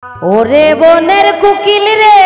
ওরে বনের কুকিল রে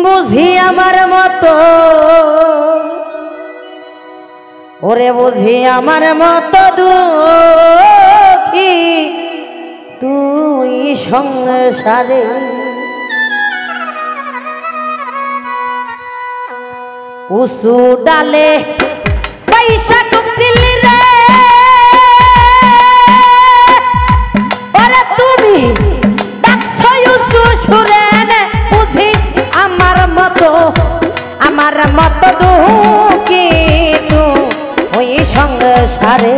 বুঝি আমার মতো, ওরে বুঝি আমার মতো দুঃখী তুই সংসারে। উঁচু ডালে পয়সা কুকিল রে তুমি ডাকছো উঁচু সুরে বুঝি আমার মতো দুঃখী তুই সংসারে।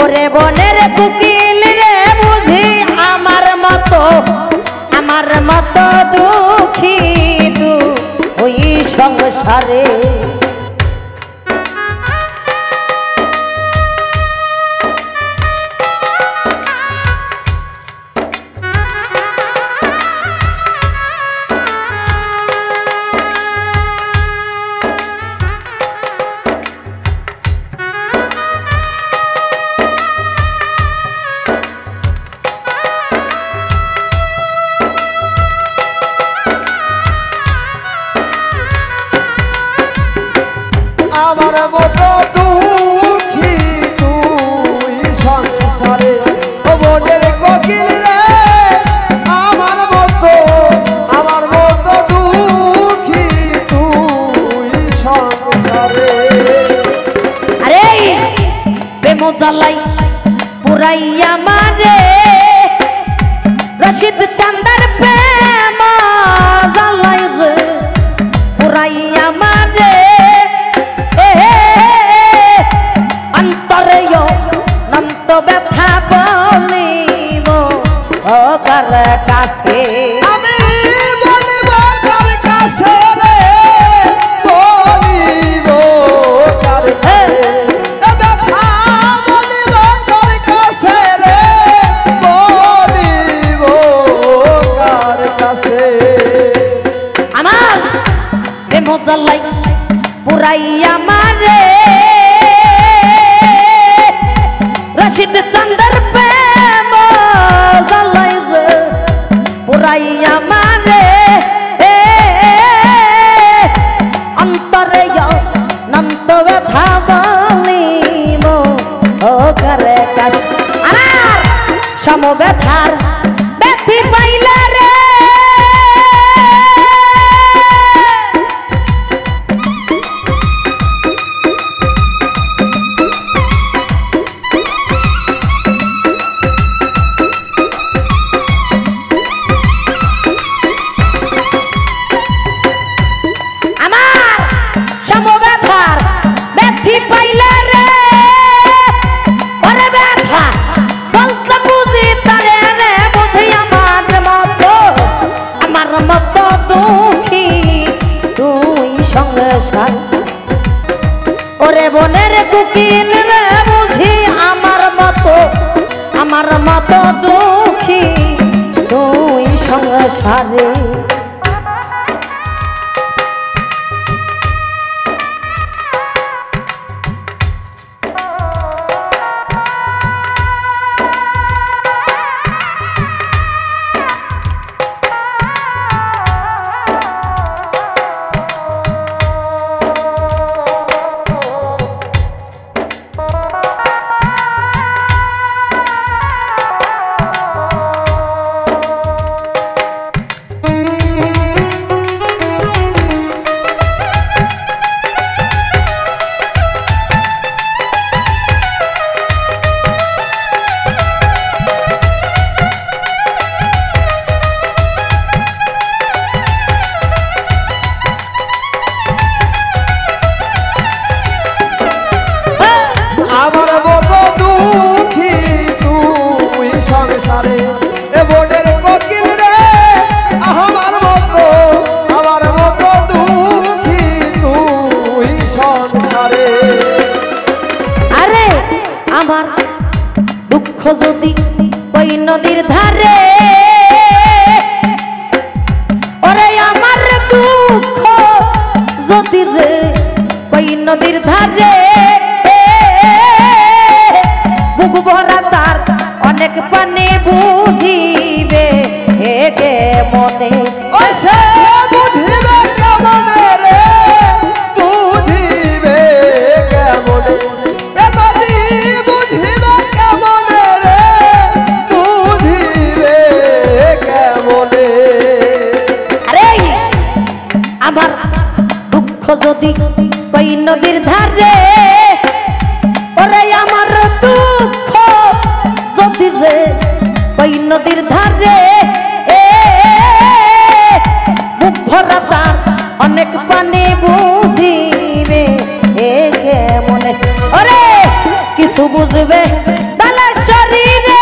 ওরে বনের কুকিল রে বুঝি আমার মতো দুঃখী তুই সংসারে। আমার মতো দুঃখী তুই সংসারে, বনের কোকিল রে আমার মতো দুঃখী তুই সংসারে। আরে প্রেম জ্বালাই পুরাইয়া মারে রশিদ চান্দার প্রেম জ্বালাই রে পুরাইয়া মারে ব্যথা বলিব কার কাছে, আমি বলিব কার কাছে রে, বলিব কার কাছে ব্যথা বলিব কার কাছে রে, বলিব কার কাছে। আমার প্রেম জ্বালাই পুরাইয়া মারে রশিদ চন্দ্র প্রেম জ্বালাই রে পুরাইয়া মারে অন্তরে নন্ত ব্যথা বলিব কার কাছে। আমার সম ব্যথার ব্যথি পাইলে রে ওরে বনের কুকিল রে বুঝি আমার মতো দুঃখী তুই সংসারে। আমার মতো দুঃখী তুই সংসারে, বনের কোকিল রে আমার মতো দুঃখী তুই সংসারে। আরে আমার দুঃখ যদি ওই নদীর ধারে, ওরে আমার দুঃখ যদি রে ওই নদীর ধারে বুক ভরা তার নদীর ধারে ওরে আমার দুঃখ যদি রে ওই নদীর ধারে বুক ভরা তার অনেক পানি বুঝিবে মনে ওরে কিছু বুঝবে তাহলে শরীরে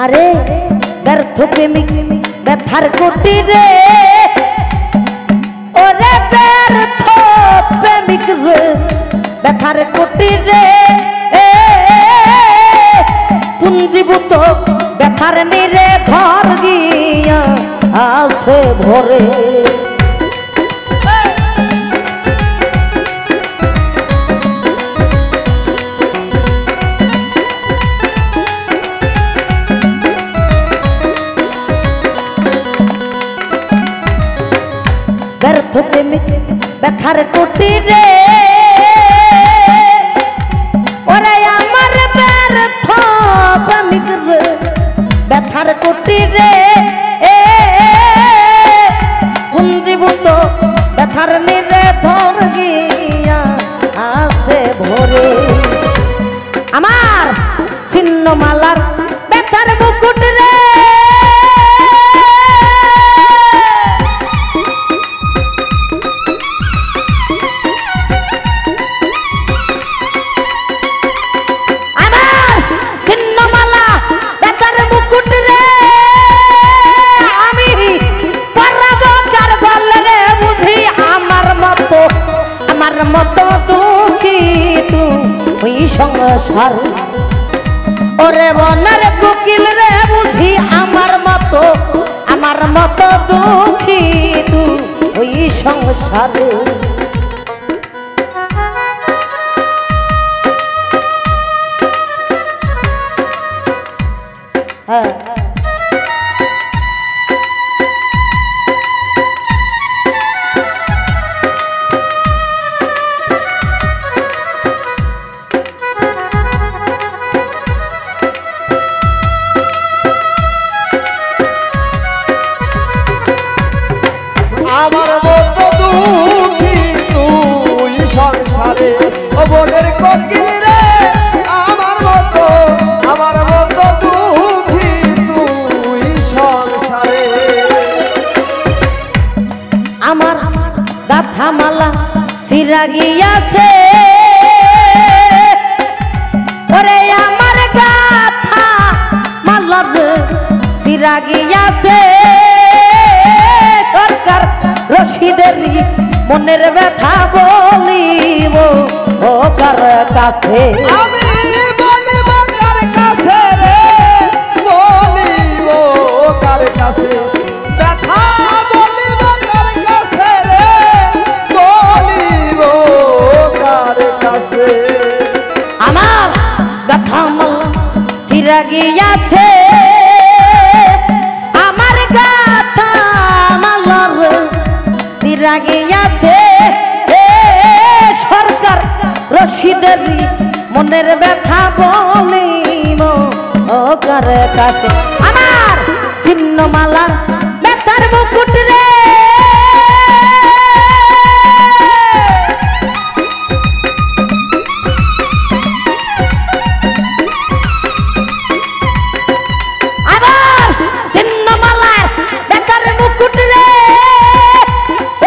আরে ব্যর্থ প্রেমিক ব্যথার কুটিরে ওরে ব্যর্থ প্রেমিক রে ব্যথার কুটিরে পুঞ্জীভূত ব্যথার নিরে ধর গিয়া আছে ভরে ব্যর্থ প্রেমিক ব্যথার কুটিরে ওরে আমার ব্যর্থ প্রেমিক রে ব্যথার কুটিরে পুঞ্জীভূত ব্যথার নিরে ধর গিয়া আছে ভরে আমার ছিন্নমালার ব্যথার মুকুট রে সংসার ওরে বনের কোকিল রে বুঝি আমার মতো দুঃখী তুই ওই সংসারে আমার মতো দুঃখী তুই সংসারে ও বনের কোকিল রে আমার মতো দুঃখী তুই সংসারে আমার গাথা মালা ছিঁড়া গিয়াছে ওরে আমার গাথা মালা ছিঁড়া গিয়াছে সরকার রশিদেরই মনের ব্যথা বলিব ও কার কাছে আমি বলিব কার কাছে রে বলিব কার কাছে ব্যথা বলিব কার কাছে রে বলিব কার কাছে আমার গাথা মালা ছিঁড়া গিয়াছে আমার গাথা মালার ছিঁড়া গিয়াছে সরকার রশিদেরই মনের ব্যথা বলিব ও কার কাছে আমার ছিন্নমালার ব্যথার মুকুট রে আবার ছিন্নমালার ব্যথার মুকুট রে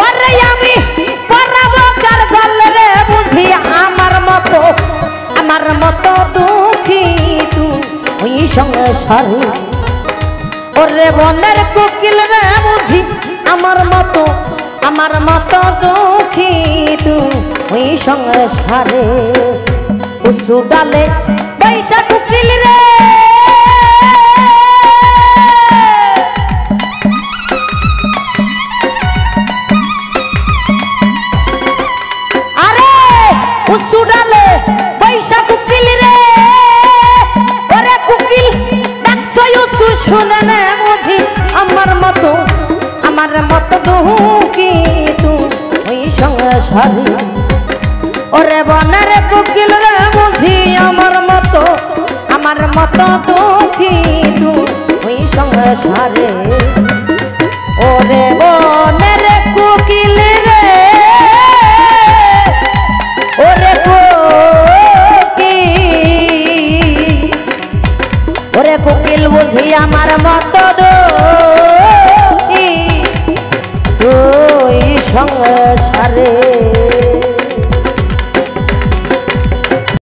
ওরে আমি পরাবো কার গলে রে বুঝি আমার মতো দুঃখী তুই সংসারে ওরে বনের কোকিল রে বুঝি আমার মতো দুঃখী তুই সংসারে উসু ডালে বৈশা কুকিল রে আরে উসু ডালে বৈশা কুকিল রে ওরে কুকিল ডাকছো উসু শুনে নে বুঝি আমার মতো দুঃখী তুই সংসারী ওরে বনের কুকিল রে বুঝি আমার মতো দুঃখী তুই সংসারে ওরে বনের কুকিল রে ওরে কুকিল বুঝি আমার মতো দুঃখী তুই সংসারে